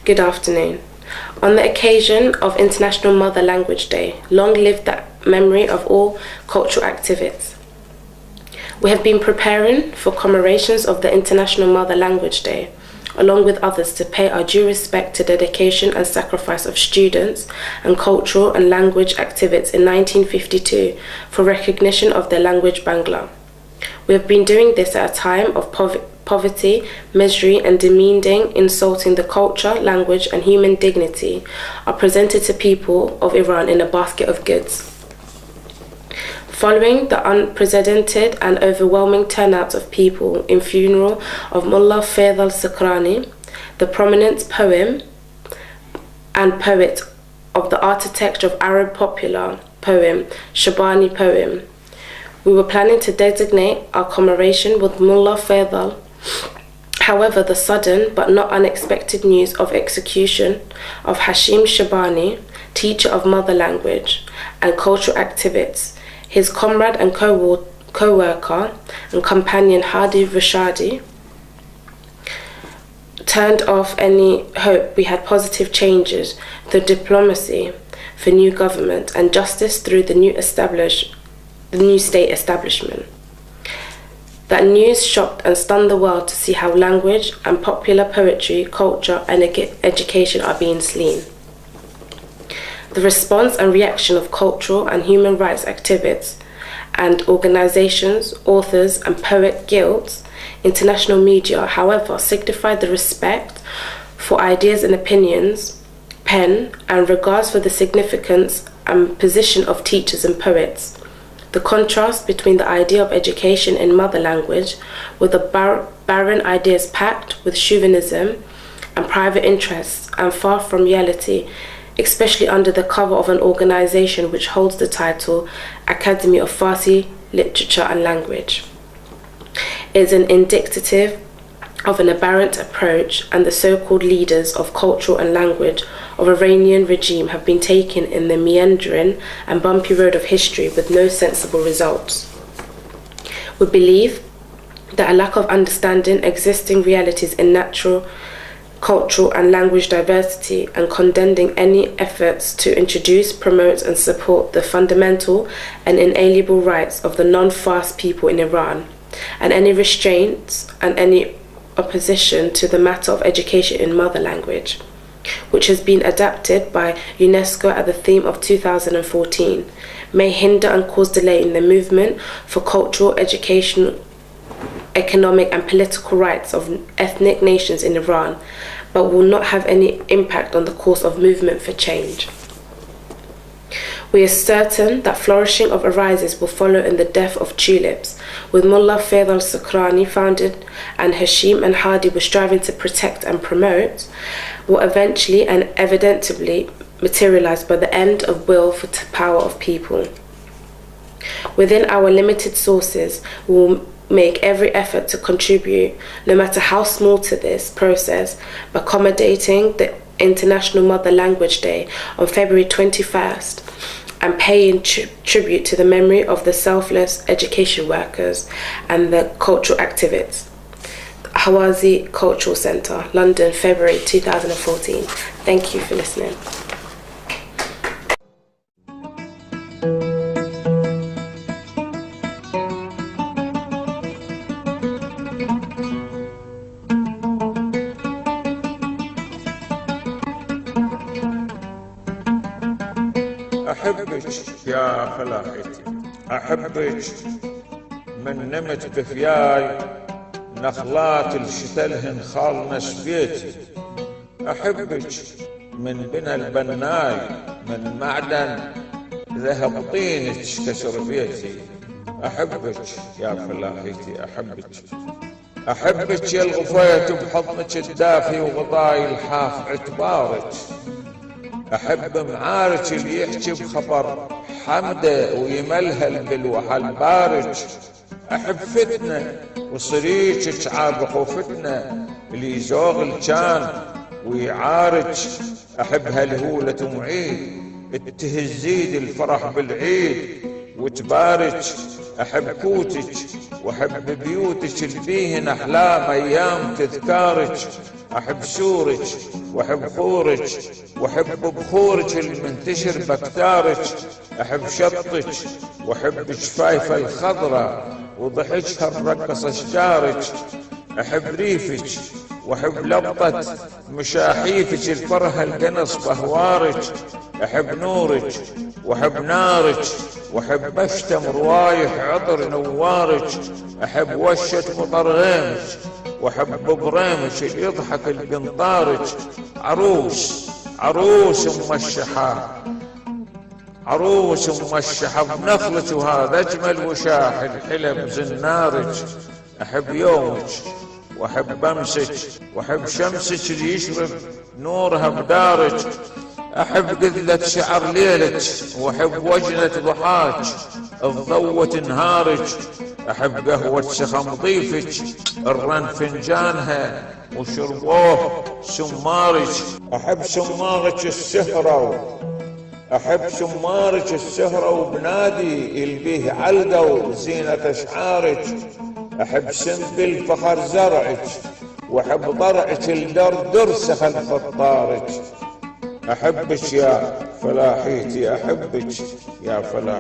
Good afternoon. On the occasion of International Mother Language Day, long live the memory of all cultural activists. We have been preparing for commemorations of the International Mother Language Day, along with others, to pay our due respect to the dedication and sacrifice of students and cultural and language activists in 1952 for recognition of their language Bangla. We have been doing this at a time of poverty, misery, and demeaning, insulting the culture, language, and human dignity are presented to people of Iran in a basket of goods. Following the unprecedented and overwhelming turnout of people in funeral of Mullah Faidh al-Sakrani, the prominent poem and poet of the architect of Arab popular poem, Shabani poem, we were planning to designate our commemoration with Mullah Faidh. However, the sudden but not unexpected news of execution of Hashim Shabani, teacher of mother language and cultural activists, his comrade and co-worker and companion Hadi Rashadi, turned off any hope we had positive changes through diplomacy for new government and justice through the new state establishment. That news shocked and stunned the world to see how language and popular poetry, culture and education are being slain. The response and reaction of cultural and human rights activists and organizations, authors and poet guilds, international media, however, signified the respect for ideas and opinions, pen, and regards for the significance and position of teachers and poets. The contrast between the idea of education in mother language with the barren ideas packed with chauvinism and private interests and far from reality, especially under the cover of an organization which holds the title Academy of Farsi Literature and Language, is an indicative of an aberrant approach, and the so-called leaders of culture and language of Iranian regime have been taken in the meandering and bumpy road of history with no sensible results. We believe that a lack of understanding existing realities in natural, cultural and language diversity and condemning any efforts to introduce, promote and support the fundamental and inalienable rights of the non-Fars people in Iran, and any restraints and any opposition to the matter of education in mother language, which has been adapted by UNESCO as the theme of 2014, may hinder and cause delay in the movement for cultural, educational, economic and political rights of ethnic nations in Iran, but will not have any impact on the course of movement for change. We are certain that flourishing of arises will follow in the death of tulips, with Mullah Faidh al-Sakrani founded and Hashim and Hadi were striving to protect and promote, will eventually and evidently materialize by the end of will for power of people. Within our limited sources, we will make every effort to contribute, no matter how small, to this process by accommodating the International Mother Language Day on February 21st and paying tribute to the memory of the selfless education workers and the cultural activists. Ahwaz Cultural Centre, London, February 2014. Thank you for listening. أحبك يا خلاقتي، أحبك من نمت بفياي نخلات الشتلهن خالنش بيتي، أحبك من بنا البناي من معدن ذهب طينك كسر بيتي، أحبك يا فلاحيتي، أحبك أحبك يا الغفيت بحضنك الدافي وغطاي الحاف اعتبارك، أحب معارك اللي يحكي بخبر حمده ويملهل بالوحل بارك، أحب فتنة وصريك عابق فتنة اللي يزوغ الجان ويعارك، أحب هالهولة معيد التهزيد الفرح بالعيد وتبارك، أحب كوتك وأحب بيوتك اللي فيهن أحلام أيام تذكارك، أحب سورك وأحب خورك وأحب بخورك المنتشر بكتارك، أحب شطك وأحب شفايف الخضرة وضحكها برقص أشجارك، أحب ريفك وأحب لبطة مشاحيفك الفرهة القنص بهوارك، أحب نورك وأحب نارك وأحب أشتم روايح عطر نوارك، أحب وشة مطر غيمك وأحب بريمك اللي يضحك القنطارك، عروس موشحة، عروس موشحة بنخلك وهذا أجمل وشاح الحلم زنارك، أحب يومك وأحب أمسك وأحب شمسك اللي يشرب نورها بدارك، أحب قذلة شعر ليلك وأحب وجنة ضحاك الضوة نهارك، أحب قهوة سخم ضيفك الرن فنجانها وشربوه سمارك، أحب سمارك السهرة، أحب سمارك السهرة وبنادي يلبيه علقة وزينة أشعارك، أحب سنبل فخر زرعك وأحب ضرعك الدردر سخن فطارك، أحبك يا فلاحيتي، أحبك يا فلاحيتي.